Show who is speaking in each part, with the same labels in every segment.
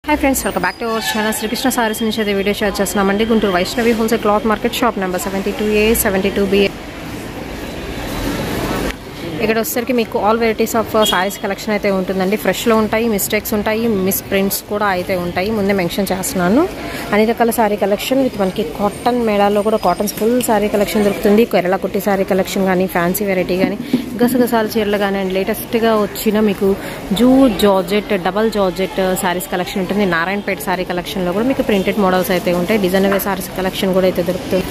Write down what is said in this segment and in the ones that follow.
Speaker 1: Hi friends, welcome back to our channel. Sri Krishna Sarees నుంచి అయితే video share చేస్తున్నామండి. Guntur Vaishnavi wholesale cloth market shop number 72A 72B. ఇక్కడ వచ్చేసరికి మీకు all varieties of saris collection అయితే ఉంటుందండి. ఫ్రెష్లో ఉంటాయి, మిస్టేక్స్ ఉంటాయి, మిస్ ప్రింట్స్ కూడా అయితే ఉంటాయి. ముందే మెన్షన్ చేస్తున్నాను. అన్ని రకాల సారీ కలెక్షన్ విత్ మనకి కాటన్ మేళాల్లో కూడా కాటన్స్ ఫుల్ సారీ కలెక్షన్ దొరుకుతుంది. కేరళ కుట్టి సారీ కలెక్షన్ కానీ, ఫ్యాన్సీ వెరైటీ కానీ, గసగసాల చీరలు కానీ, అండ్ లేటెస్ట్గా వచ్చిన మీకు jute georgette, double georgette saris collection ఉంటుంది. నారాయణపేట సారీ కలెక్షన్లో కూడా మీకు ప్రింటెడ్ మోడల్స్ అయితే ఉంటాయి. డిజైనర్ సారీస్ కలెక్షన్ కూడా అయితే దొరుకుతుంది.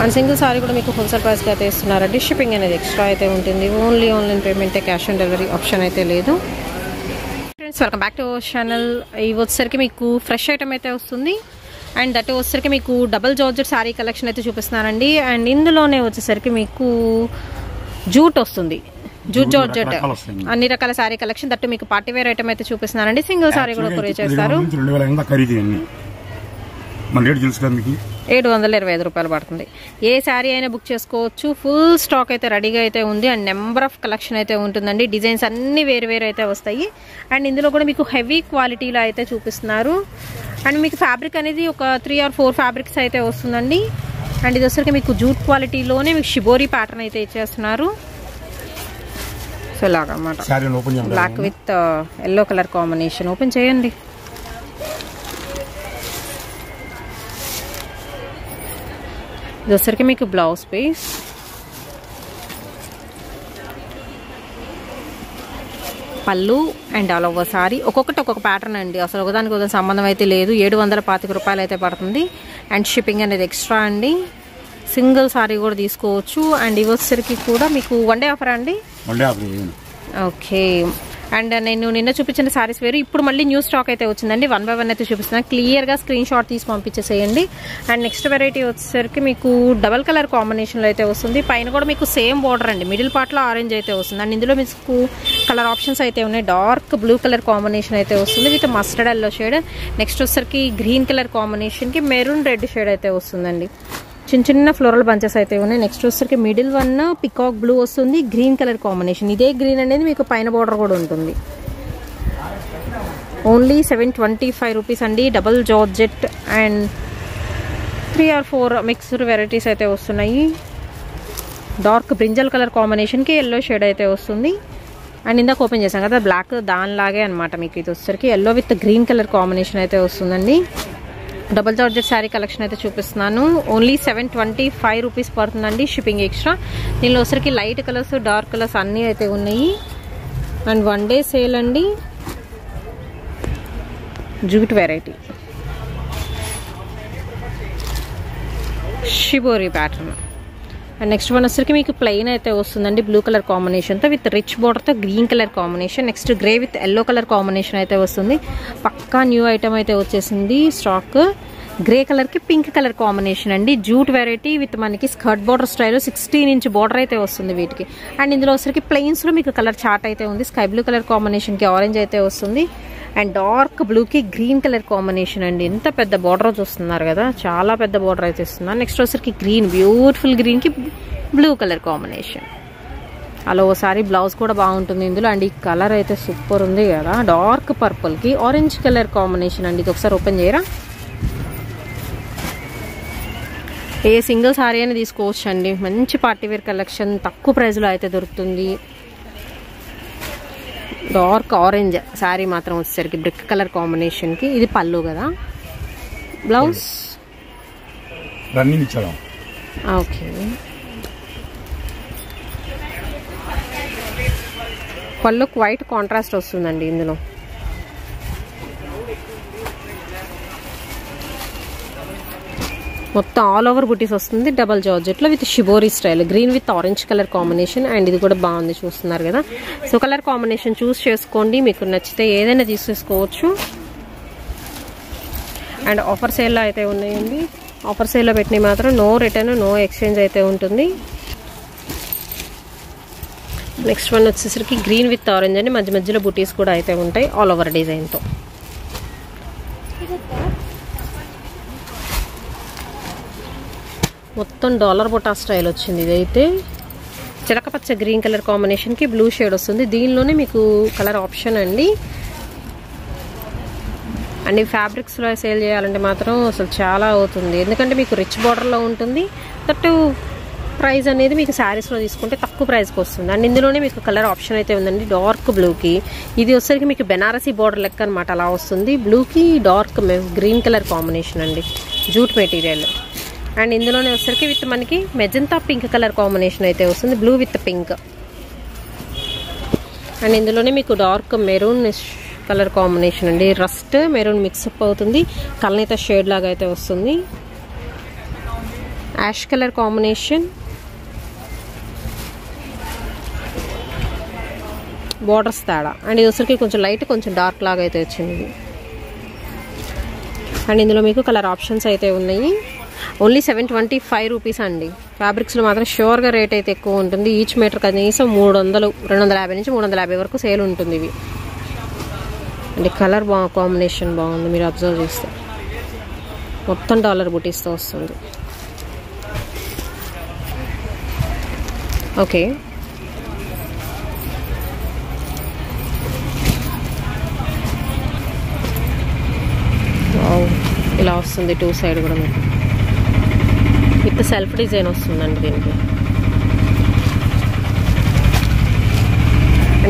Speaker 1: అండ్ సింగిల్ సారీ కూడా మీకు హోల్సేల్ ప్రైస్కి అయితే ఇస్తున్నారండి. షిప్పింగ్ అనేది ఎక్స్ట్రా అయితే ఉంటుంది. ఓన్లీ ఆన్లైన్ పేమెంటే, క్యాష్ ఆన్ డెలివరీ ఆప్షన్ అయితే లేదు. Friends, welcome back to our channel. ఇవి వచ్చేసరికి మీకు ఫ్రెష్ ఐటమ్ అయితే వస్తుంది. అండ్ దట్ వచ్చేసరికి మీకు డబల్ జార్జెట్ సారీ కలెక్షన్ అయితే చూపిస్తున్నానండి. అండ్ ఇందులోనే వచ్చేసరికి మీకు జూట్ వస్తుంది. జూట్ జార్జెట్ అన్ని రకాల సారీ కలెక్షన్, దట్టు మీకు పార్టీ వేర్ ఐటమ్ అయితే చూపిస్తున్నానండి. సింగిల్ సారీ కూడా కొరియర్ చేస్తారు. 725 రూపాయలు పడుతుంది. ఏ శారీ అయినా బుక్ చేసుకోవచ్చు. ఫుల్ స్టాక్ అయితే రెడీగా అయితే ఉంది. అండ్ నెంబర్ ఆఫ్ కలెక్షన్ అయితే ఉంటుందండి. డిజైన్స్ అన్ని వేరు అయితే వస్తాయి. అండ్ ఇందులో కూడా మీకు హెవీ క్వాలిటీలో అయితే చూపిస్తున్నారు. అండ్ మీకు ఫ్యాబ్రిక్ అనేది ఒక 3 or 4 ఫ్యాబ్రిక్స్ అయితే వస్తుందండి. అండ్ ఇది వచ్చరికి మీకు జూట్ క్వాలిటీలోనే మీకు షిబోరీ ప్యాటర్న్ అయితే ఇచ్చేస్తున్నారు. సో ఇలాగా అన్నమాట. Black with yellow colour combination. Open చేయండి. ఇది వచ్చరికి మీకు బ్లౌజ్ పీస్. పళ్ళు అండ్ ఆల్ ఓవర్ సారీ ఒక్కొక్కటి ఒక్కొక్క ప్యాటర్న్ అండి. అసలు ఒకదానికి ఒకదాని సంబంధం అయితే లేదు. 725 రూపాయలు అయితే పడుతుంది. అండ్ షిప్పింగ్ అనేది ఎక్స్ట్రా అండి. సింగిల్ సారీ కూడా తీసుకోవచ్చు. అండ్ ఇవి వచ్చరికి కూడా మీకు వన్ డే ఆఫర్ అండి. ఓకే. అండ్ నేను నిన్న చూపించిన సారీస్ వేరు. ఇప్పుడు మళ్ళీ న్యూ స్టాక్ అయితే వచ్చిందండి. 1 by 1 అయితే చూపిస్తున్నాను. క్లియర్గా స్క్రీన్ షాట్ తీసి పంపించేసేయండి. అండ్ నెక్స్ట్ వెరైటీ వచ్చేసరికి మీకు డబల్ కలర్ కాంబినేషన్లో అయితే వస్తుంది. పైన కూడా మీకు సేమ్ బార్డర్ అండి. మిడిల్ పార్ట్లో ఆరెంజ్ అయితే వస్తుంది. అండ్ ఇందులో మీకు కలర్ ఆప్షన్స్ అయితే ఉన్నాయి. డార్క్ బ్లూ కలర్ కాంబినేషన్ అయితే వస్తుంది with mustard yellow shade. Next వచ్చేసరికి గ్రీన్ కలర్ కాంబినేషన్కి మెరూన్ రెడ్ షేడ్ అయితే వస్తుందండి. చిన్న చిన్న ఫ్లోరల్ బంచెస్ అయితే ఉన్నాయి. నెక్స్ట్ వచ్చేసరికి మిడిల్ వన్ పికాక్ బ్లూ వస్తుంది. Green colour combination. ఇదే గ్రీన్ అనేది మీకు పైన బార్డర్ కూడా ఉంటుంది. ఓన్లీ 725 రూపీస్ అండి. Double georgette and 3 or 4 mixed varieties అయితే వస్తున్నాయి. డార్క్ బ్రింజల్ కలర్ కాంబినేషన్కి ఎల్లో షేడ్ అయితే వస్తుంది. అండ్ ఇందాక ఓపెన్ చేసాం కదా బ్లాక్, దానిలాగే అనమాట. మీకు ఇది వచ్చేసరికి yellow with green colour combination అయితే వస్తుందండి. డబల్ జార్జెట్ శారీ కలెక్షన్ అయితే చూపిస్తున్నాను. ఓన్లీ 725 రూపీస్ పడుతుందండి. Shipping extra. దీనిలో వచ్చరికి లైట్ కలర్స్, డార్క్ కలర్స్ అన్నీ అయితే ఉన్నాయి. అండ్ 1 day సేల్ అండి. Jute variety shibori pattern. And next one వచ్చరికి మీకు ప్లెయిన్ అయితే వస్తుందండి. బ్లూ కలర్ కాంబినేషన్తో విత్ రిచ్ బోర్డర్తో green colour combination. Next grey with yellow colour combination అయితే వస్తుంది. పక్కా న్యూ ఐటమ్ అయితే వచ్చేసింది స్టాక్. గ్రే కలర్కి పింక్ కలర్ కాంబినేషన్ అండి. జూట్ వెరైటీ విత్ మనకి స్కర్ట్ బార్డర్ స్టైల్లో 16 inch బార్డర్ అయితే వస్తుంది వీటికి. అండ్ ఇందులో వచ్చరికి ప్లెయిన్స్లో మీకు కలర్ చార్ట్ అయితే ఉంది. స్కై బ్లూ కలర్ కాంబినేషన్కి ఆరెంజ్ అయితే వస్తుంది. అండ్ డార్క్ బ్లూకి గ్రీన్ కలర్ కాంబినేషన్ అండి. ఎంత పెద్ద బార్డర్ చూస్తున్నారు కదా, చాలా పెద్ద బార్డర్ అయితే ఇస్తున్నారు. నెక్స్ట్ వచ్చరికి గ్రీన్, బ్యూటిఫుల్ గ్రీన్కి బ్లూ కలర్ కాంబినేషన్. అలా ఓసారి బ్లౌజ్ కూడా బాగుంటుంది ఇందులో. అండ్ ఈ కలర్ అయితే సూపర్ ఉంది కదా. డార్క్ పర్పుల్కి ఆరెంజ్ కలర్ కాంబినేషన్ అండి. ఇది ఒకసారి ఓపెన్ చేయరా. ఏ సింగిల్ సారీ అయినా తీసుకోవచ్చు అండి. మంచి పార్టీవేర్ కలెక్షన్ తక్కువ ప్రైస్లో అయితే దొరుకుతుంది. డార్క్ ఆరెంజ్ శారీ మాత్రం వచ్చేసరికి బ్రిక్ కలర్ కాంబినేషన్కి. ఇది పళ్ళు కదా. Blouse okay. పళ్ళుకి వైట్ కాంట్రాస్ట్ వస్తుందండి ఇందులో. మొత్తం ఆల్ ఓవర్ బుటీస్ వస్తుంది. డబల్ జార్జెట్లో with shibori style. Green with orange colour combination. And ఇది కూడా బాగుంది చూస్తున్నారు కదా. సో కలర్ కాంబినేషన్ చూస్ చేసుకోండి. మీకు నచ్చితే ఏదైనా తీసేసుకోవచ్చు. అండ్ ఆఫర్ సేల్లో అయితే ఉన్నాయండి. ఆఫర్ సేల్లో పెట్టినవి మాత్రం నో రిటర్న్, నో ఎక్స్చేంజ్ అయితే ఉంటుంది. నెక్స్ట్ వన్ వచ్చేసరికి గ్రీన్ విత్ ఆరెంజ్ అండి. మధ్య మధ్యలో బుటీస్ కూడా అయితే ఉంటాయి ఆల్ ఓవర్ డిజైన్తో. మొత్తం డాలర్ బొటా స్టైల్ వచ్చింది. ఇదైతే చిలకపచ్చ గ్రీన్ కలర్ కాంబినేషన్ కి బ్లూ షేడ్ వస్తుంది. దీనిలోనే మీకు కలర్ ఆప్షన్ అండి. అండ్ ఈ ఫ్యాబ్రిక్స్లో సేల్ చేయాలంటే మాత్రం అసలు చాలా అవుతుంది, ఎందుకంటే మీకు రిచ్ బార్డర్లో ఉంటుంది, దట్టు ప్రైస్ అనేది మీకు శారీస్లో తీసుకుంటే తక్కువ ప్రైస్కి వస్తుంది. అండ్ ఇందులోనే మీకు కలర్ ఆప్షన్ అయితే ఉందండి, డార్క్ బ్లూకి. ఇది వచ్చేసరికి మీకు బెనారసీ బార్డర్ లెక్క అనమాట, అలా వస్తుంది. బ్లూకి డార్క్ గ్రీన్ కలర్ కాంబినేషన్ అండి, జూట్ మెటీరియల్. అండ్ ఇందులోనే వచ్చేసరికి విత్ మనకి మెజంతా పింక్ కలర్ కాంబినేషన్ అయితే వస్తుంది, బ్లూ విత్ పింక్. అండ్ ఇందులోనే మీకు డార్క్ మెరూన్ కలర్ కాంబినేషన్ అండి, రస్ట్ మెరూన్ మిక్సప్ అవుతుంది, కల్నేత షేడ్ లాగా అయితే వస్తుంది. యాష్ కలర్ కాంబినేషన్, బార్డర్స్ తేడా. అండ్ ఇది వచ్చరికి కొంచెం లైట్ కొంచెం డార్క్ లాగా అయితే వచ్చింది. అండ్ ఇందులో మీకు కలర్ ఆప్షన్స్ అయితే ఉన్నాయి. ఓన్లీ 725 రూపీస్ అండి. ఫ్యాబ్రిక్స్లో మాత్రం షూర్గా రేట్ అయితే ఎక్కువ ఉంటుంది. ఈచ్ మీటర్ కనీసం 300, 250 నుంచి 350 వరకు సేల్ ఉంటుంది ఇవి. అంటే కలర్ కాంబినేషన్ బాగుంది, మీరు అబ్జర్వ్ చేస్తే మొత్తం డాలర్ బుటీస్తో వస్తుంది. ఓకే, ఇలా వస్తుంది టూ సైడ్ కూడా మీకు విత్ సెల్ఫ్ డిజైన్ వస్తుందండి దీనికి.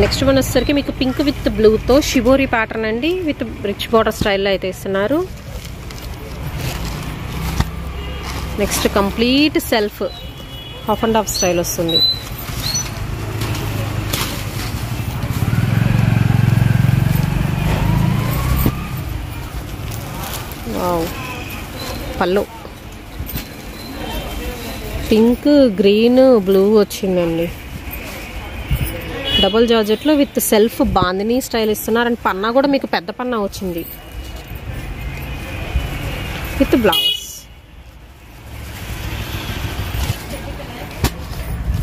Speaker 1: నెక్స్ట్ వన్ వచ్చేసరికి మీకు పింక్ విత్ బ్లూతో షిబోరి ప్యాటర్న్ అండి, విత్ రిచ్ బార్డర్ స్టైల్లో అయితే ఇస్తున్నారు. Next complete self half and half style వస్తుంది. వావ్, పళ్ళు పింక్ గ్రీన్ బ్లూ వచ్చిందండి, డబుల్ జార్జెట్లో విత్ సెల్ఫ్ బాందినీ స్టైల్ ఇస్తున్నారు. అండ్ పన్నా కూడా మీకు పెద్ద పన్నా వచ్చింది with blouse.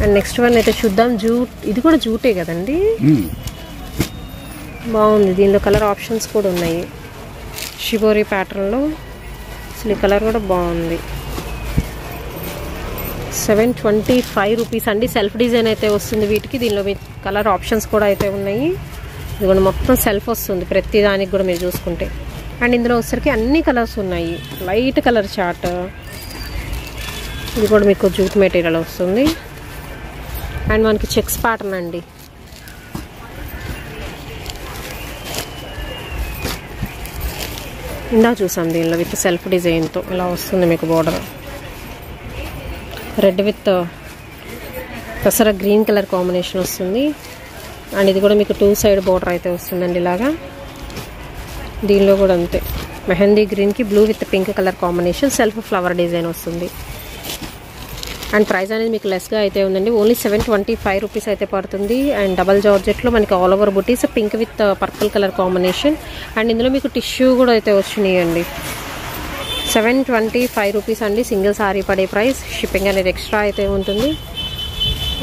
Speaker 1: And next one అయితే చూద్దాం, జూట్. ఇది కూడా జూటే కదండి, బాగుంది. దీనిలో కలర్ ఆప్షన్స్ కూడా ఉన్నాయి, షిబోరి ప్యాటర్న్లో. అసలు ఈ కలర్ కూడా బాగుంది. 725 రూపీస్ అండి. సెల్ఫ్ డిజైన్ అయితే వస్తుంది వీటికి. దీనిలో మీ కలర్ ఆప్షన్స్ కూడా అయితే ఉన్నాయి. ఇది కూడా మొత్తం సెల్ఫ్ వస్తుంది ప్రతి దానికి కూడా మీరు చూసుకుంటే. అండ్ ఇందులో వచ్చరికి అన్ని కలర్స్ ఉన్నాయి, లైట్ కలర్ చార్ట్. ఇది కూడా మీకు జూట్ మెటీరియల్ వస్తుంది. అండ్ మనకి చెక్స్ ప్యాటర్న్ అండి, ఇందా చూసాం. దీనిలో విత్ సెల్ఫ్ డిజైన్తో ఇలా వస్తుంది మీకు బార్డర్. రెడ్ విత్ పెసర గ్రీన్ కలర్ కాంబినేషన్ వస్తుంది. అండ్ ఇది కూడా మీకు టూ సైడ్ బార్డర్ అయితే వస్తుందండి ఇలాగా. దీనిలో కూడా అంతే, మెహందీ గ్రీన్కి blue with pink colour combination, self flower design వస్తుంది. అండ్ ప్రైస్ అనేది మీకు లెస్గా అయితే ఉందండి, ఓన్లీ 725 రూపీస్ అయితే పడుతుంది. అండ్ డబల్ జార్జెట్లో మనకి all over buttis, pink with purple colour combination. And ఇందులో మీకు టిష్యూ కూడా అయితే వచ్చినాయి అండి. 725 రూపీస్ అండి సింగిల్ సారీ పడే ప్రైస్. షిప్పింగ్ అనేది ఎక్స్ట్రా అయితే ఉంటుంది.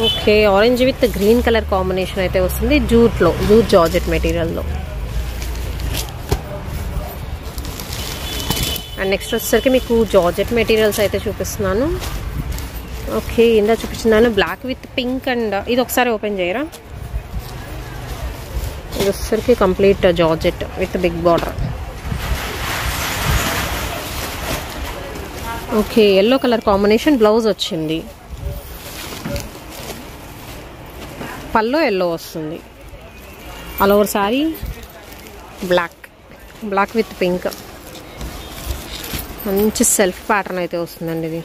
Speaker 1: Okay, orange with green colour combination అయితే వస్తుంది, జూట్లో, జూట్ జార్జెట్ మెటీరియల్లో. అండ్ నెక్స్ట్ వచ్చేసరికి మీకు జార్జెట్ మెటీరియల్స్ అయితే చూపిస్తున్నాను. ఓకే, ఇందా చూపించినాను బ్లాక్ విత్ పింక్. అండ్ ఇది ఒకసారి ఓపెన్ చేయరా. ఇది వచ్చేసరికి complete georgette with big border. Okay, yellow colour combination blouse వచ్చింది, పల్లో ఎల్లో వస్తుంది. All over sari black with pink. మంచి సెల్ఫ్ ప్యాటర్న్ అయితే వస్తుందండి ఇది.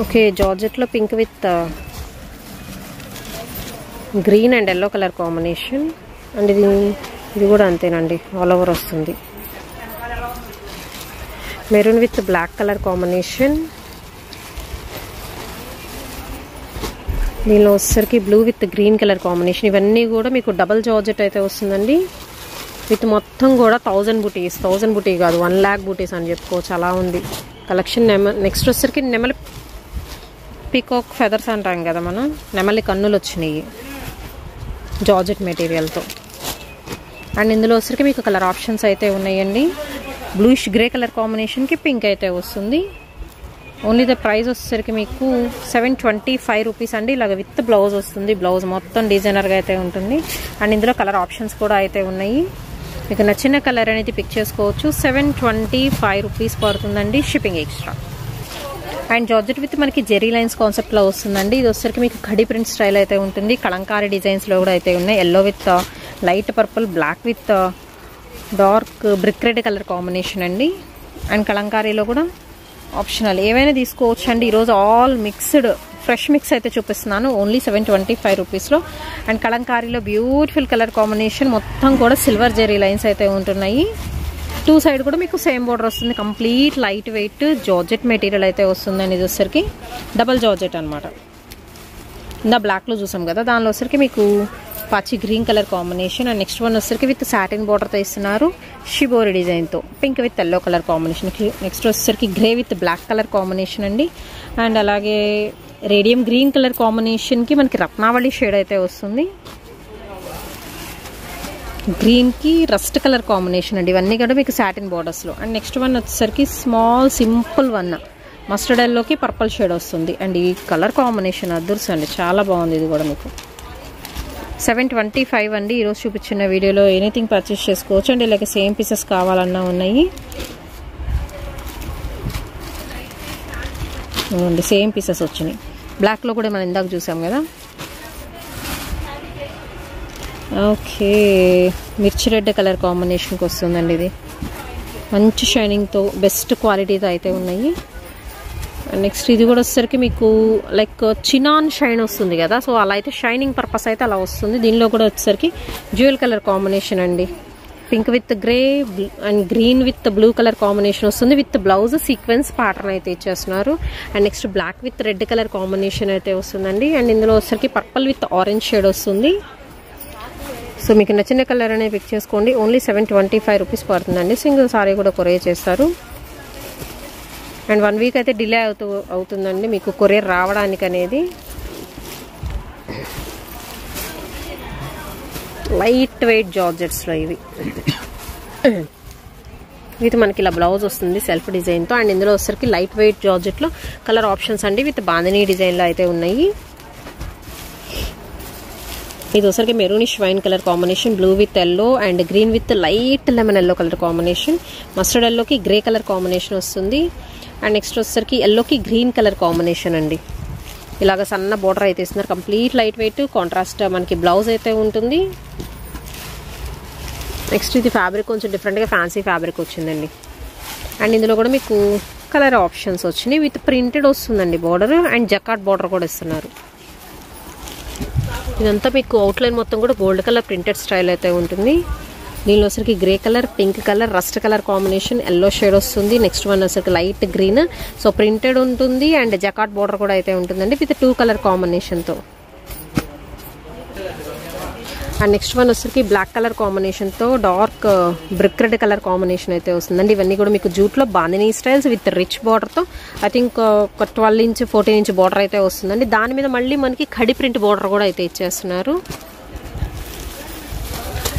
Speaker 1: ఓకే, జార్జెట్లో pink with green and yellow colour combination. And ఇది కూడా అంతేనండి, ఆల్ ఓవర్ వస్తుంది. Maroon with black colour combination. దీనిలో వచ్చేసరికి blue with green colour combination. ఇవన్నీ కూడా మీకు డబల్ జార్జెట్ అయితే వస్తుందండి, విత్ మొత్తం కూడా 1000 బుటీస్. 1000 బుటీ కాదు, 1 lakh బుటీస్ అని చెప్పుకోవచ్చు, అలా ఉంది కలెక్షన్. నెక్స్ట్ వచ్చేసరికి నెమలి పీకాక్ ఫెదర్స్ అంటాం కదా మనం, నెమలి కన్నులు వచ్చినాయి జార్జెట్ మెటీరియల్తో. అండ్ ఇందులో వచ్చరికి మీకు కలర్ ఆప్షన్స్ అయితే ఉన్నాయండి. బ్లూయిష్ గ్రే కలర్ కాంబినేషన్కి పింక్ అయితే వస్తుంది. ఓన్లీ ద ప్రైస్ వచ్చేసరికి మీకు 725 రూపీస్ అండి. ఇలాగ విత్ బ్లౌజ్ వస్తుంది. బ్లౌజ్ మొత్తం డిజైనర్గా అయితే ఉంటుంది. అండ్ ఇందులో కలర్ ఆప్షన్స్ కూడా అయితే ఉన్నాయి. మీకు నచ్చిన కలర్ అనేది పిక్ చేసుకోవచ్చు. 725 రూపీస్ పడుతుందండి, shipping extra. And georgette with మనకి జెరీ లైన్స్ కాన్సెప్ట్లో వస్తుందండి. ఇది వచ్చేసరికి మీకు ఖడీ ప్రింట్ స్టైల్ అయితే ఉంటుంది. కలంకారీ డిజైన్స్లో కూడా అయితే ఉన్నాయి. Yellow with light purple, black with dark brick red colour combination అండి. అండ్ కలంకారీలో కూడా ఆప్షనల్ ఏవైనా తీసుకోవచ్చు అండి. ఈరోజు ఆల్ మిక్స్డ్ ఫ్రెష్ మిక్స్ అయితే చూపిస్తున్నాను. ఓన్లీ 725 రూపీస్లో. అండ్ కలంకారీలో బ్యూటిఫుల్ కలర్ కాంబినేషన్, మొత్తం కూడా సిల్వర్ జెరీ లైన్స్ అయితే ఉంటున్నాయి. టూ సైడ్ కూడా మీకు సేమ్ బోర్డర్ వస్తుంది. Complete light weight georgette material అయితే వస్తుందండి. ఇది వచ్చరికి డబల్ జార్జెట్ అనమాట. ఇందా బ్లాక్లో చూసాం కదా, దానిలో వచ్చరికి మీకు పాచి green colour combination. And next one వచ్చరికి విత్ సాటిన్ బోర్డర్తో ఇస్తున్నారు, షిబోరి డిజైన్తో. Pink with yellow colour combination. Next వచ్చేసరికి grey with black colour combination అండి. అండ్ అలాగే రేడియం గ్రీన్ కలర్ కాంబినేషన్కి మనకి రత్నావళి షేడ్ అయితే వస్తుంది. గ్రీన్కి రస్ట్ కలర్ కాంబినేషన్ అండి. ఇవన్నీ కూడా మీకు సాటిన్ బోర్డర్స్లో. అండ్ నెక్స్ట్ వన్ వచ్చేసరికి స్మాల్ సింపుల్ వన్ మస్టర్డ్ ఎల్లోకి పర్పుల్ షేడ్ వస్తుంది. అండ్ ఈ కలర్ కాంబినేషన్ అదర్స్ అండి, చాలా బాగుంది. ఇది కూడా మీకు 725 అండి. ఈరోజు చూపించిన వీడియోలో ఎనీథింగ్ పర్చేస్ చేసుకోవచ్చు అండి. ఇలాగే సేమ్ పీసెస్ కావాలన్నా ఉన్నాయి అండి. సేమ్ పీసెస్ వచ్చినాయి. బ్లాక్లో కూడా మనం ఇందాక చూసాం కదా. ఓకే, మిర్చి రెడ్ కలర్ కాంబినేషన్కి వస్తుందండి. ఇది మంచి షైనింగ్తో బెస్ట్ క్వాలిటీతో అయితే ఉన్నాయి. నెక్స్ట్ ఇది కూడా వచ్చేసరికి మీకు లైక్ చినాన్ షైన్ వస్తుంది కదా, సో అలా అయితే షైనింగ్ పర్పస్ అయితే అలా వస్తుంది. దీనిలో కూడా వచ్చేసరికి జ్యువెల్ కలర్ కాంబినేషన్ అండి. Pink with grey and green with blue colour combination వస్తుంది. విత్ బ్లౌజ్ సీక్వెన్స్ ప్యాటర్న్ అయితే ఇచ్చేస్తున్నారు. And next black with red colour combination అయితే వస్తుందండి. అండ్ ఇందులో వచ్చేసరికి పర్పుల్ విత్ ఆరెంజ్ షేడ్ వస్తుంది. సో మీకు నచ్చిన కలర్ అనేది పిక్ చేసుకోండి. ఓన్లీ 725 రూపీస్ పడుతుందండి. సింగిల్ సారీ కూడా కొరియర్ చేస్తారు. అండ్ 1 వీక్ అయితే డిలే అవుతుందండి మీకు కొరియర్ రావడానికి అనేది. లైట్ వెయిట్ జార్జెట్స్లో ఇవి విత్ మనకి ఇలా బ్లౌజ్ వస్తుంది సెల్ఫ్ డిజైన్తో. అండ్ ఇందులో వచ్చేసరికి లైట్ వెయిట్ జార్జెట్లో కలర్ ఆప్షన్స్ అండి విత్ బాందినీ డిజైన్లో అయితే ఉన్నాయి. ఇది వచ్చరికి maroonish wine colour combination, blue with yellow and green with light lemon yellow colour combination. Mustard ఎల్లోకి గ్రే కలర్ కాంబినేషన్ వస్తుంది. అండ్ నెక్స్ట్ వచ్చేసరికి ఎల్లోకి గ్రీన్ కలర్ కాంబినేషన్ అండి. ఇలాగ సన్న బోర్డర్ అయితే ఇస్తున్నారు. కంప్లీట్ లైట్ వెయిట్ కాంట్రాస్ట్ మనకి బ్లౌజ్ అయితే ఉంటుంది. నెక్స్ట్ ఇది ఫ్యాబ్రిక్ కొంచెం డిఫరెంట్గా ఫ్యాన్సీ ఫ్యాబ్రిక్ వచ్చిందండి. అండ్ ఇందులో కూడా మీకు కలర్ ఆప్షన్స్ వచ్చినాయి. విత్ ప్రింటెడ్ వస్తుందండి బోర్డర్. అండ్ జకాట్ బోర్డర్ కూడా ఇస్తున్నారు. ఇదంతా మీకు అవుట్లైన్ మొత్తం కూడా గోల్డ్ కలర్ ప్రింటెడ్ స్టైల్ అయితే ఉంటుంది. దీనిలో వచ్చరికి grey colour, pink colour, rust colour combination, yellow shade వస్తుంది. నెక్స్ట్ వన్ వచ్చరికి లైట్ గ్రీన్, సో ప్రింటెడ్ ఉంటుంది. అండ్ జకాట్ బోర్డర్ కూడా అయితే ఉంటుందండి విత్ 2 కలర్ కాంబినేషన్తో. అండ్ నెక్స్ట్ వన్ వచ్చరికి బ్లాక్ కలర్ కాంబినేషన్తో dark brick red colour combination అయితే వస్తుందండి. ఇవన్నీ కూడా మీకు జూట్లో బాందినీ స్టైల్స్ విత్ రిచ్ బార్డర్తో. ఐ థింక్ ఒక 12 ఇంచ్ 14 ఇంచ్ బార్డర్ అయితే వస్తుందండి. దాని మీద మళ్ళీ మనకి ఖడి ప్రింట్ బార్డర్ కూడా అయితే ఇచ్చేస్తున్నారు.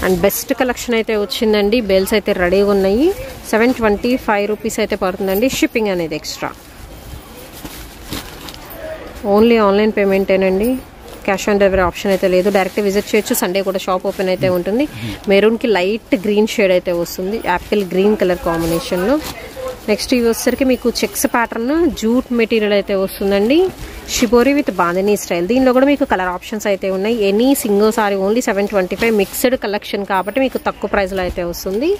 Speaker 1: అండ్ బెస్ట్ కలెక్షన్ అయితే వచ్చిందండి. బెల్స్ అయితే రెడీగా ఉన్నాయి. 725 రూపీస్ అయితే పడుతుందండి. షిప్పింగ్ అనేది ఎక్స్ట్రా. ఓన్లీ ఆన్లైన్ పేమెంటేనండి. క్యాష్ ఆన్ డెలివరీ ఆప్షన్ అయితే లేదు. డైరెక్ట్ విజిట్ చేయొచ్చు. సండే కూడా షాప్ ఓపెన్ అయితే ఉంటుంది. మెరూన్కి లైట్ గ్రీన్ షేడ్ అయితే వస్తుంది, యాపిల్ గ్రీన్ కలర్ కాంబినేషన్లో. నెక్స్ట్ ఇవి వచ్చేసరికి మీకు చెక్స్ ప్యాటర్న్ జూట్ మెటీరియల్ అయితే వస్తుందండి. Shibori with bandhani style. దీనిలో కూడా మీకు కలర్ ఆప్షన్స్ అయితే ఉన్నాయి. Any single saree only 725. Mixed collection కాబట్టి మీకు తక్కువ ప్రైస్లో అయితే వస్తుంది.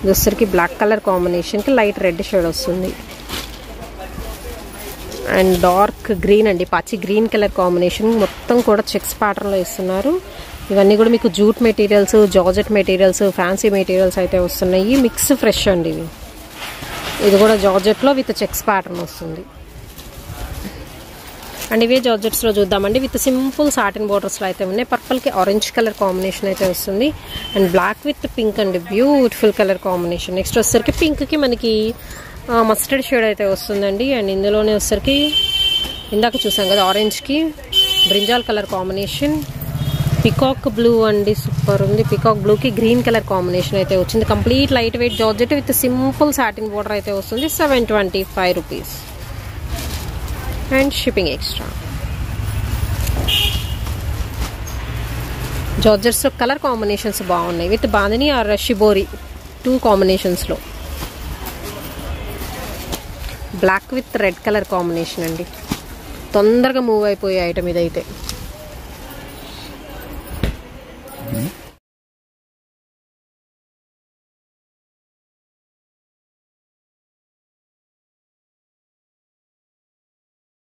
Speaker 1: ఇది వచ్చేసరికి బ్లాక్ కలర్ కాంబినేషన్కి లైట్ రెడ్ షేడ్ వస్తుంది. అండ్ డార్క్ గ్రీన్ అండి, పచ్చి గ్రీన్ కలర్ కాంబినేషన్. మొత్తం కూడా చెక్స్ ప్యాటర్న్లో ఇస్తున్నారు. ఇవన్నీ కూడా మీకు jute materials, georgette materials, fancy materials అయితే వస్తున్నాయి. మిక్స్ ఫ్రెష్ అండి ఇవి. ఇది కూడా జార్జెట్లో విత్ చెక్స్ ప్యాటర్న్ వస్తుంది. అండ్ ఇవే జార్జెట్స్లో చూద్దామండి. విత్ సింపుల్ సాటిన్ బోర్డర్స్లో అయితే ఉన్నాయి. పర్పుల్కి ఆరెంజ్ కలర్ కాంబినేషన్ అయితే వస్తుంది. అండ్ బ్లాక్ విత్ పింక్ అండి, బ్యూటిఫుల్ కలర్ కాంబినేషన్. నెక్స్ట్ వచ్చేసరికి పింక్కి మనకి మస్టర్డ్ షేడ్ అయితే వస్తుందండి. అండ్ ఇందులోనే వచ్చేసరికి ఇందాక చూసాం కదా ఆరెంజ్కి brinjal colour combination. Peacock blue అండి, సూపర్ ఉంది. పికాక్ బ్లూకి గ్రీన్ కలర్ కాంబినేషన్ అయితే వచ్చింది. Complete light weight georgette with simple satin border అయితే వస్తుంది. 725 రూపీస్ అండ్ షిప్పింగ్ ఎక్స్ట్రా. జార్జెట్స్లో కలర్ కాంబినేషన్స్ బాగున్నాయి విత్ బాందిని ఆర్ షిబోరి 2 కాంబినేషన్స్లో. Black with red colour combination అండి. తొందరగా మూవ్ అయిపోయే ఐటమ్ ఇదైతే.